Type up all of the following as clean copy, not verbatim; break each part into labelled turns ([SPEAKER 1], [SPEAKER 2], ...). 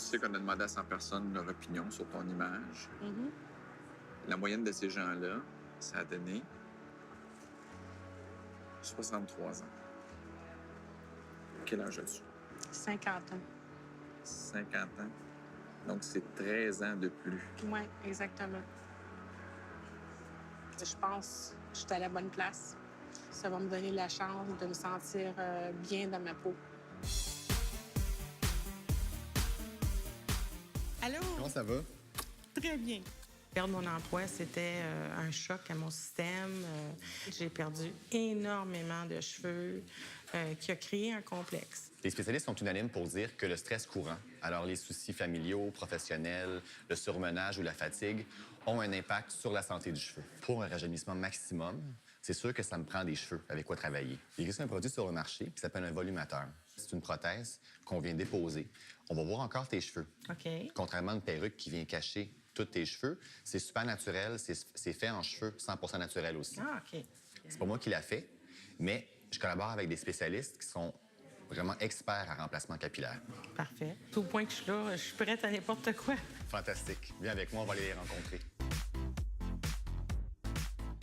[SPEAKER 1] sais qu'on a demandé à 100 personnes leur opinion sur ton image.
[SPEAKER 2] Mhm.
[SPEAKER 1] La moyenne de ces gens-là, ça a donné 63 ans. Quel âge as-tu?
[SPEAKER 2] 50 ans.
[SPEAKER 1] 50 ans. Donc, c'est 13 ans de plus.
[SPEAKER 2] Oui, exactement. Je pense que je suis à la bonne place. Ça va me donner la chance de me sentir bien dans ma peau. Allô?
[SPEAKER 3] Comment ça va?
[SPEAKER 2] Très bien. Perdre mon emploi, c'était un choc à mon système. J'ai perdu énormément de cheveux qui a créé un complexe.
[SPEAKER 3] Les spécialistes sont unanimes pour dire que le stress courant, alors les soucis familiaux, professionnels, le surmenage ou la fatigue, ont un impact sur la santé du cheveu. Pour un rajeunissement maximum, c'est sûr que ça me prend des cheveux avec quoi travailler. Il existe un produit sur le marché qui s'appelle un volumateur. C'est une prothèse qu'on vient déposer. On va voir encore tes cheveux.
[SPEAKER 2] OK.
[SPEAKER 3] Contrairement à une perruque qui vient cacher tous tes cheveux, c'est super naturel, c'est fait en cheveux 100% naturel aussi.
[SPEAKER 2] Ah, OK.
[SPEAKER 3] C'est pas moi qui l'a fait, mais je collabore avec des spécialistes qui sont vraiment experts en remplacement capillaire.
[SPEAKER 2] Parfait. Tout au point que je suis là, je suis prête à n'importe quoi.
[SPEAKER 3] Fantastique. Viens avec moi, on va aller les rencontrer.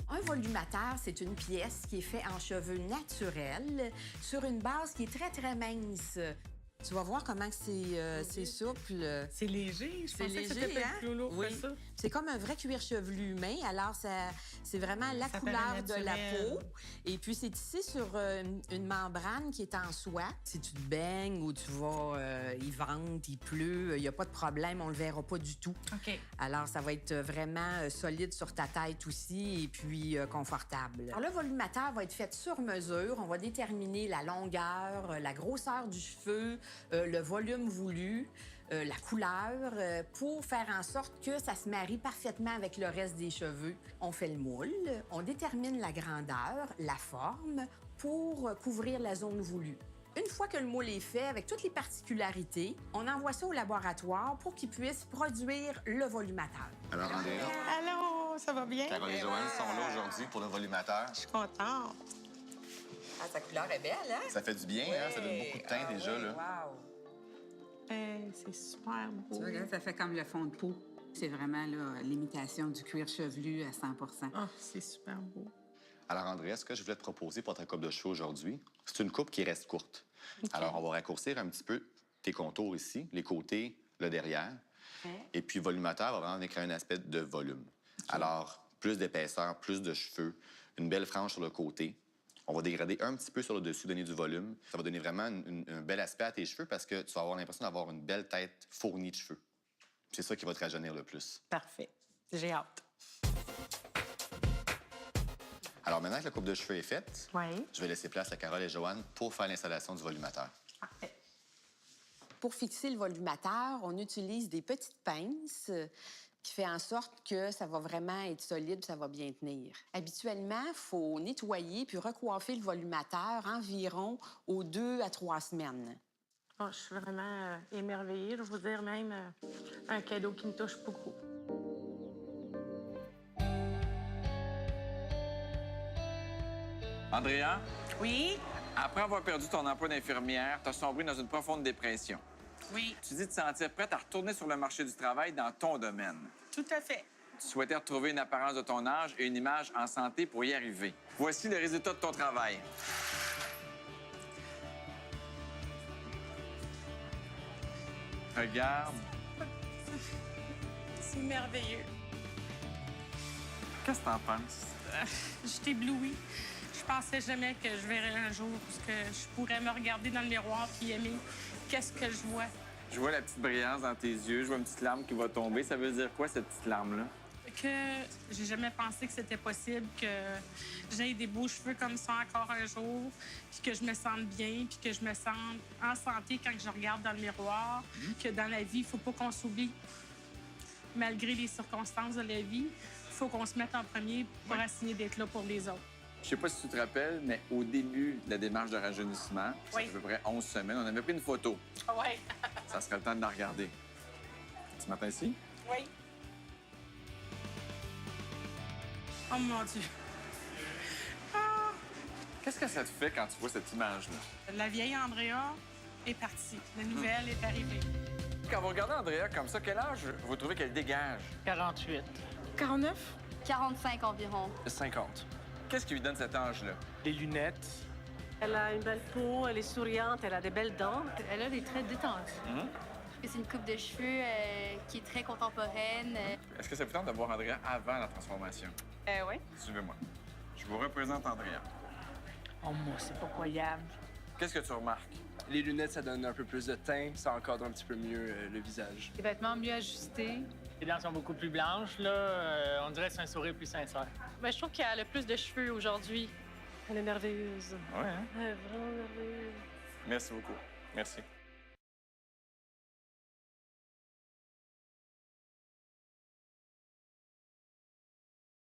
[SPEAKER 4] Un volumateur, c'est une pièce qui est faite en cheveux naturels sur une base qui est très, très mince. Tu vas voir comment c'est souple.
[SPEAKER 2] C'est léger. Je pensais que c'était
[SPEAKER 4] léger,
[SPEAKER 2] peut-être
[SPEAKER 4] hein?
[SPEAKER 2] plus lourd
[SPEAKER 4] Oui.
[SPEAKER 2] que ça.
[SPEAKER 4] C'est comme un vrai cuir chevelu humain. Alors, c'est vraiment la
[SPEAKER 2] Ça
[SPEAKER 4] couleur
[SPEAKER 2] paraît
[SPEAKER 4] de la
[SPEAKER 2] naturel.
[SPEAKER 4] peau. Et puis, c'est tissé sur une membrane qui est en soie. Si tu te baignes ou tu vas, il vente, il pleut, il n'y a pas de problème, on le verra pas du tout.
[SPEAKER 2] OK.
[SPEAKER 4] Alors, ça va être vraiment solide sur ta tête aussi et puis confortable. Alors, le volumateur va être fait sur mesure. On va déterminer la longueur, la grosseur du cheveu, le volume voulu, la couleur, pour faire en sorte que ça se marie parfaitement avec le reste des cheveux. On fait le moule, on détermine la grandeur, la forme pour couvrir la zone voulue. Une fois que le moule est fait, avec toutes les particularités, on envoie ça au laboratoire pour qu'il puisse produire le volumateur.
[SPEAKER 3] Alors, Andrea,
[SPEAKER 2] Allô, ça va bien?
[SPEAKER 3] Carole et Joanne sont là aujourd'hui pour le volumateur.
[SPEAKER 2] Je suis contente.
[SPEAKER 4] Ah, sa couleur est belle, hein?
[SPEAKER 3] Ça fait du bien, hein? Ça donne beaucoup de teint déjà, là.
[SPEAKER 4] Wow.
[SPEAKER 2] C'est super beau.
[SPEAKER 5] Tu vois, regarde, ça fait comme le fond de peau. C'est vraiment l'imitation du cuir chevelu à 100
[SPEAKER 2] Ah, c'est super beau.
[SPEAKER 3] Alors, Andrea, ce que je voulais te proposer pour ta coupe de cheveux aujourd'hui, c'est une coupe qui reste courte.
[SPEAKER 2] OK.
[SPEAKER 3] Alors, on va raccourcir un petit peu tes contours ici, les côtés, le derrière. Et puis, volumateur va vraiment créer un aspect de volume. Alors, plus d'épaisseur, plus de cheveux, une belle frange sur le côté. On va dégrader un petit peu sur le dessus, donner du volume. Ça va donner vraiment un bel aspect à tes cheveux parce que tu vas avoir l'impression d'avoir une belle tête fournie de cheveux. C'est ça qui va te rajeunir le plus.
[SPEAKER 2] Parfait. J'ai hâte.
[SPEAKER 3] Alors maintenant que la coupe de cheveux est faite,
[SPEAKER 2] Oui.
[SPEAKER 3] je vais laisser place à Carole et Joanne pour faire l'installation du volumateur.
[SPEAKER 2] Parfait.
[SPEAKER 4] Pour fixer le volumateur, on utilise des petites pinces qui fait en sorte que ça va vraiment être solide, ça va bien tenir. Habituellement, il faut nettoyer puis recoiffer le volumateur environ aux 2 à 3 semaines.
[SPEAKER 2] Oh, je suis vraiment émerveillée. Je veux dire, même un cadeau qui me touche beaucoup.
[SPEAKER 1] Andrea,
[SPEAKER 2] Oui?
[SPEAKER 1] après avoir perdu ton emploi d'infirmière, tu as sombré dans une profonde dépression.
[SPEAKER 2] Oui.
[SPEAKER 1] Tu dis te sentir prête à retourner sur le marché du travail dans ton domaine.
[SPEAKER 2] Tout à fait.
[SPEAKER 1] Tu souhaitais retrouver une apparence de ton âge et une image en santé pour y arriver. Voici le résultat de ton travail. Regarde.
[SPEAKER 2] C'est merveilleux.
[SPEAKER 1] Qu'est-ce que t'en penses?
[SPEAKER 2] Je suis éblouie. Je pensais jamais que je verrais un jour que je pourrais me regarder dans le miroir et aimer qu'est-ce que je vois.
[SPEAKER 1] Je vois la petite brillance dans tes yeux, je vois une petite larme qui va tomber. Ça veut dire quoi, cette petite larme-là?
[SPEAKER 2] Que j'ai jamais pensé que c'était possible que j'aie des beaux cheveux comme ça encore un jour, puis que je me sente bien, puis que je me sente en santé quand je regarde dans le miroir, que dans la vie, il faut pas qu'on s'oublie. Malgré les circonstances de la vie, il faut qu'on se mette en premier pour essayer d'être là pour les autres.
[SPEAKER 1] Je sais pas si tu te rappelles, mais au début de la démarche de rajeunissement, ça
[SPEAKER 2] Oui.
[SPEAKER 1] fait à peu près 11 semaines, on avait pris une photo.
[SPEAKER 2] Ah ouais.
[SPEAKER 1] Ça serait le temps de la regarder. Ce matin-ci?
[SPEAKER 2] Oui. Oh mon Dieu. Ah!
[SPEAKER 1] Qu'est-ce que ça te fait quand tu vois cette image-là?
[SPEAKER 2] La vieille Andrea est partie. La nouvelle est arrivée.
[SPEAKER 1] Quand vous regardez Andrea comme ça, quel âge vous trouvez qu'elle dégage?
[SPEAKER 6] 48.
[SPEAKER 7] 49?
[SPEAKER 8] 45 environ.
[SPEAKER 1] 50. Qu'est-ce qui lui donne cet âge-là?
[SPEAKER 6] Des lunettes.
[SPEAKER 7] Elle a une belle peau, elle est souriante, elle a des belles dents.
[SPEAKER 8] Elle a des traits détendus. C'est une coupe de cheveux qui est très contemporaine.
[SPEAKER 1] Est-ce que ça vous tente de voir Andrea avant la transformation?
[SPEAKER 7] Oui.
[SPEAKER 1] Suivez-moi. Je vous représente Andrea.
[SPEAKER 6] Oh, moi, c'est pas croyable.
[SPEAKER 1] Qu'est-ce que tu remarques?
[SPEAKER 9] Les lunettes, ça donne un peu plus de teint, ça encadre un petit peu mieux le visage.
[SPEAKER 7] Les vêtements mieux ajustés.
[SPEAKER 6] Les dents sont beaucoup plus blanches, là. On dirait que c'est un sourire plus sincère.
[SPEAKER 7] Ben, je trouve qu'elle a le plus de cheveux aujourd'hui. Elle est merveilleuse.
[SPEAKER 1] Ouais, hein?
[SPEAKER 7] Elle est vraiment merveilleuse.
[SPEAKER 1] Merci beaucoup. Merci.